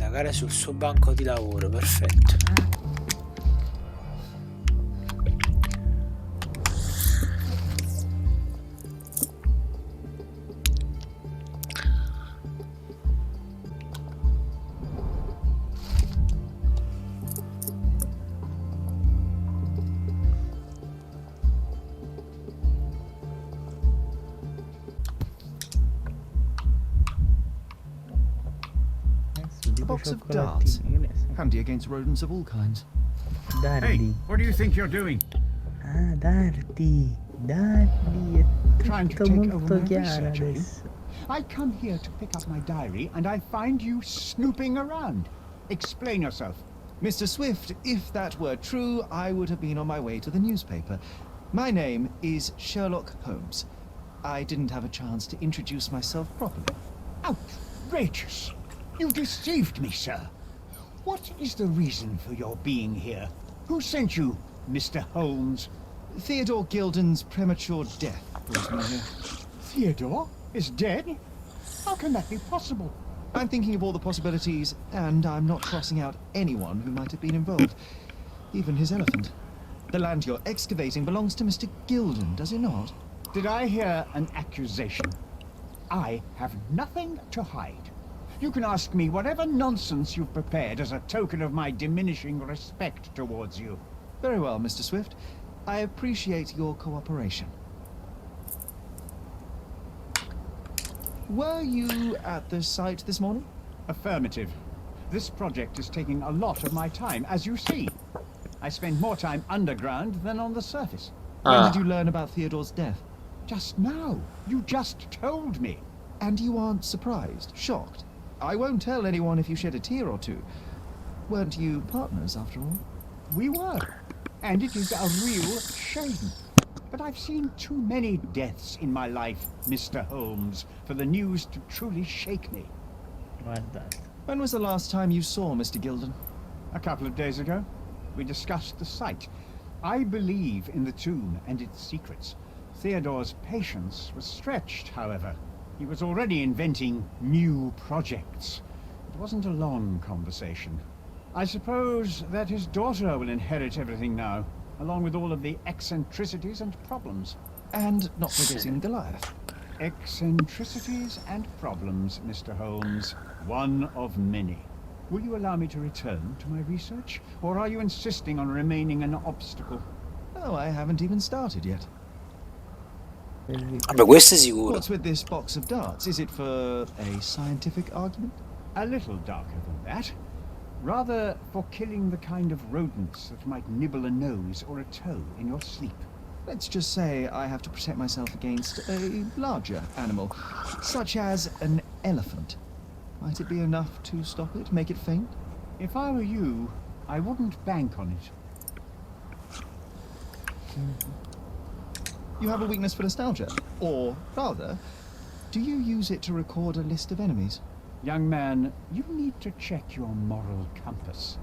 indagare sul suo banco di lavoro, perfetto. A box of darts, handy against rodents of all kinds. Hey, Dardi. what do you think you're doing? Ah, dardi. Dardi. È Trying to tutto take over molto my chiaro research, are you? adesso. I come here to pick up my diary and I find you snooping around. Explain yourself. Mr. Swift, if that were true, I would have been on my way to the newspaper. My name is Sherlock Holmes. I didn't have a chance to introduce myself properly. Outrageous! You deceived me, sir. What is the reason for your being here? Who sent you, Mr. Holmes? Theodore Gilden's premature death brought me here. Theodore is dead? How can that be possible? I'm thinking of all the possibilities, and I'm not crossing out anyone who might have been involved. Even his elephant. The land you're excavating belongs to Mr. Gilden, does it not? Did I hear an accusation? I have nothing to hide. You can ask me whatever nonsense you've prepared as a token of my diminishing respect towards you. Very well, Mr. Swift. I appreciate your cooperation. Were you at the site this morning? Affirmative. This project is taking a lot of my time, as you see. I spend more time underground than on the surface. When did you learn about Theodore's death? Just now. You just told me. And you aren't surprised, shocked? I won't tell anyone if you shed a tear or two. Weren't you partners, after all? We were. And it is a real shame. But I've seen too many deaths in my life, Mr. Holmes, for the news to truly shake me. Guardate. When was the last time you saw Mr. Gilden? A couple of days ago, we discussed the site. I believe in the tomb and its secrets. Theodore's patience was stretched, however. He was already inventing new projects. It wasn't a long conversation. I suppose that his daughter will inherit everything now, along with all of the eccentricities and problems. And not forgetting Goliath. Eccentricities and problems, Mr. Holmes. One of many. Will you allow me to return to my research? Or are you insisting on remaining an obstacle? Oh, I haven't even started yet. Vabbè, questo è sicuro. What's with this box of darts? Is it for a scientific argument? A little darker than that. Rather for killing the kind of rodents that might nibble a nose or a toe in your sleep. Let's just say I have to protect myself against a larger animal, such as an elephant. Might it be enough to stop it, make it faint? If I were you, I wouldn't bank on it. You have a weakness for nostalgia. Or, rather, do you use it to record a list of enemies? Young man, you need to check your moral compass.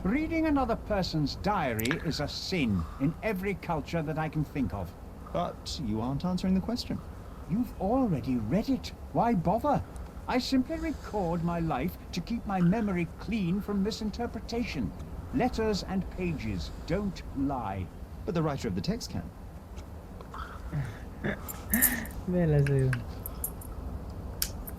Reading another person's diary is a sin in every culture that I can think of. But you aren't answering the question. You've already read it. Why bother? I simply record my life to keep my memory clean from misinterpretation. Letters and pages don't lie. But the writer of the text can. Bella seconda.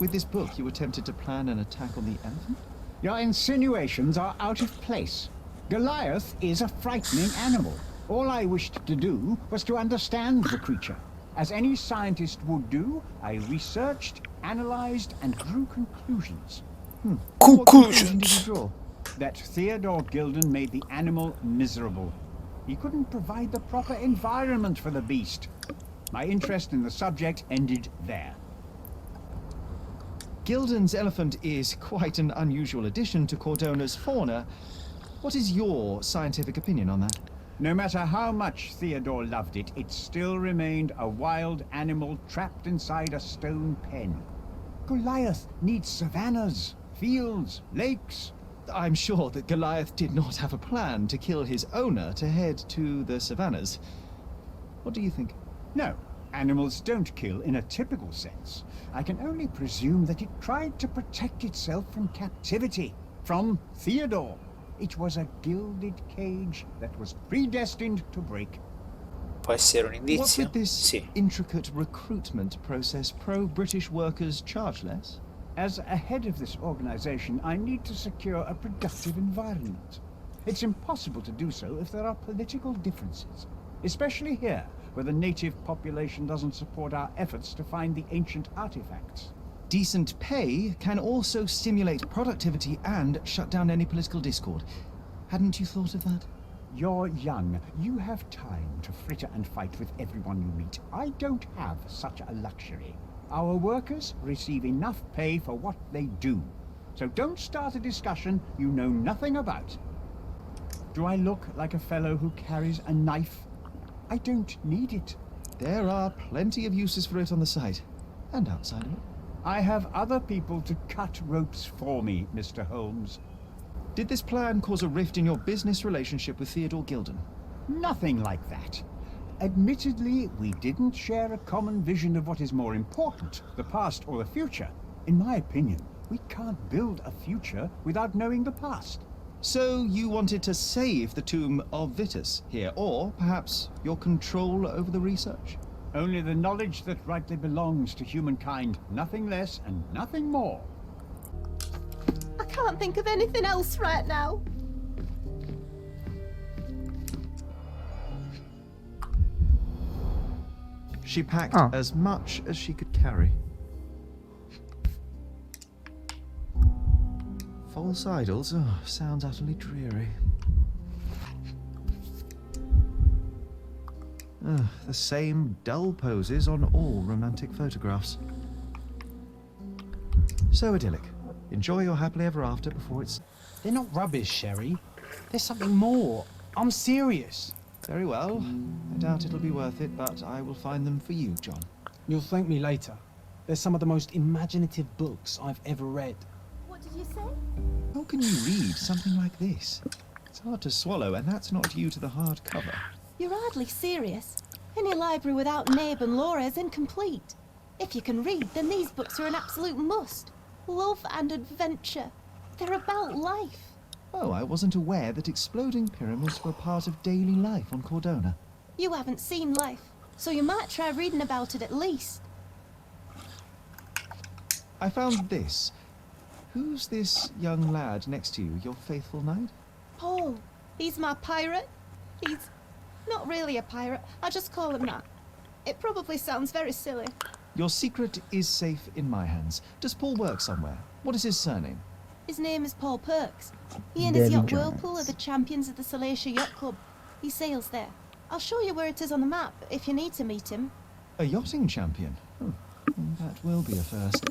With this book, you attempted to plan an attack on the elephant? Your insinuations are out of place. Goliath is a frightening animal. All I wished to do was to understand the creature. As any scientist would do, I researched, analyzed, and drew conclusions. What conclusion did you draw? That Theodore Gilden made the animal miserable. He couldn't provide the proper environment for the beast. My interest in the subject ended there. Gilden's elephant is quite an unusual addition to Cordona's fauna. What is your scientific opinion on that? No matter how much Theodore loved it, it still remained a wild animal trapped inside a stone pen. Goliath needs savannas, fields, lakes. I'm sure that Goliath did not have a plan to kill his owner to head to the savannas. What do you think? No, animals don't kill in a typical sense. I can only presume that it tried to protect itself from captivity. From Theodore. It was a gilded cage that was predestined to break. Può essere un What indizio? with this Sì. intricate recruitment process, pro-British workers charge less? As a head of this organization, I need to secure a productive environment. It's impossible to do so if there are political differences, especially here, where the native population doesn't support our efforts to find the ancient artifacts. Decent pay can also stimulate productivity and shut down any political discord. Hadn't you thought of that? You're young. You have time to fritter and fight with everyone you meet. I don't have such a luxury. Our workers receive enough pay for what they do. So don't start a discussion you know nothing about. Do I look like a fellow who carries a knife? I don't need it. There are plenty of uses for it on the site, and outside of it. I have other people to cut ropes for me, Mr. Holmes. Did this plan cause a rift in your business relationship with Theodore Gilden? Nothing like that. Admittedly, we didn't share a common vision of what is more important, the past or the future. In my opinion, we can't build a future without knowing the past. So you wanted to save the tomb of Vitus here, or perhaps your control over the research? Only the knowledge that rightly belongs to humankind, nothing less and nothing more. I can't think of anything else right now. She packed Oh. as much as she could carry. False idols? Oh, sounds utterly dreary. The same dull poses on all romantic photographs. So idyllic. Enjoy your happily ever after before it's... They're not rubbish, Sherry. There's something more. I'm serious. Very well. I doubt it'll be worth it, but I will find them for you, John. You'll thank me later. They're some of the most imaginative books I've ever read. What did you say? How can you read something like this? It's hard to swallow, and that's not due to the hard cover. You're hardly serious. Any library without Nabe and Laura is incomplete. If you can read, then these books are an absolute must. Love and adventure. They're about life. Oh, I wasn't aware that exploding pyramids were part of daily life on Cordona. You haven't seen life, so you might try reading about it at least. I found this. Who's this young lad next to you, your faithful knight? Paul, he's my pirate. He's not really a pirate. I just call him that. It probably sounds very silly. Your secret is safe in my hands. Does Paul work somewhere? What is his surname? His name is Paul Perks. He and his Davy yacht Jones. Whirlpool are the champions of the Salacia Yacht Club. He sails there. I'll show you where it is on the map if you need to meet him. A yachting champion? That will be a first.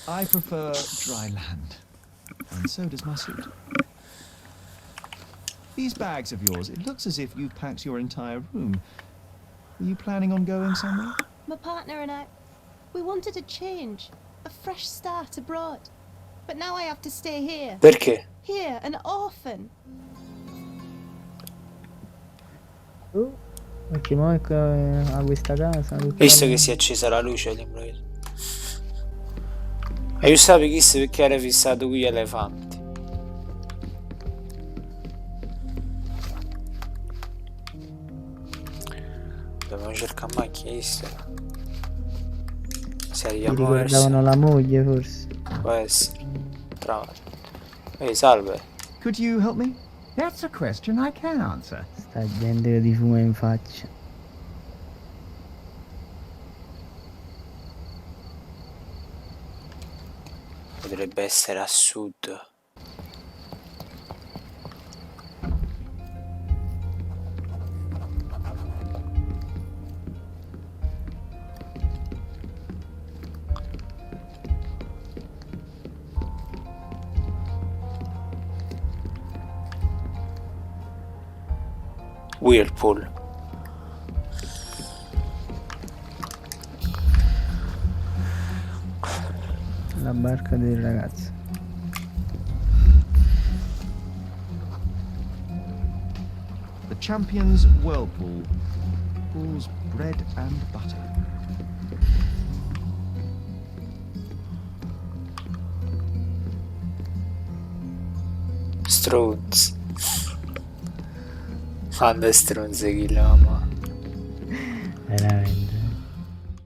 I prefer dry land. And so does my suit. These bags of yours, it looks as if you've packed your entire room. Were you planning on going somewhere? My partner and I, we wanted a change, a fresh start abroad. But now I have to stay here. Perché? Here, an orphan. Perché mo è a questa casa. tutta Visto la- che si è accesa la luce all'improvviso. E io sapevo chissà perché era fissato qui gli elefanti. Dobbiamo cercare macchine, visto? Se Mi arriviamo verso... riguardavano la moglie forse. Può essere. Bravo. Ehi, salve. Could you help me? That's a question I can answer. Sta gente che ti fuma in faccia. Potrebbe essere a sud. Whirlpool. La barca del ragazzo. The champion's whirlpool. Paul's bread and butter. Strunz. Quando è stronzo chi l'ama.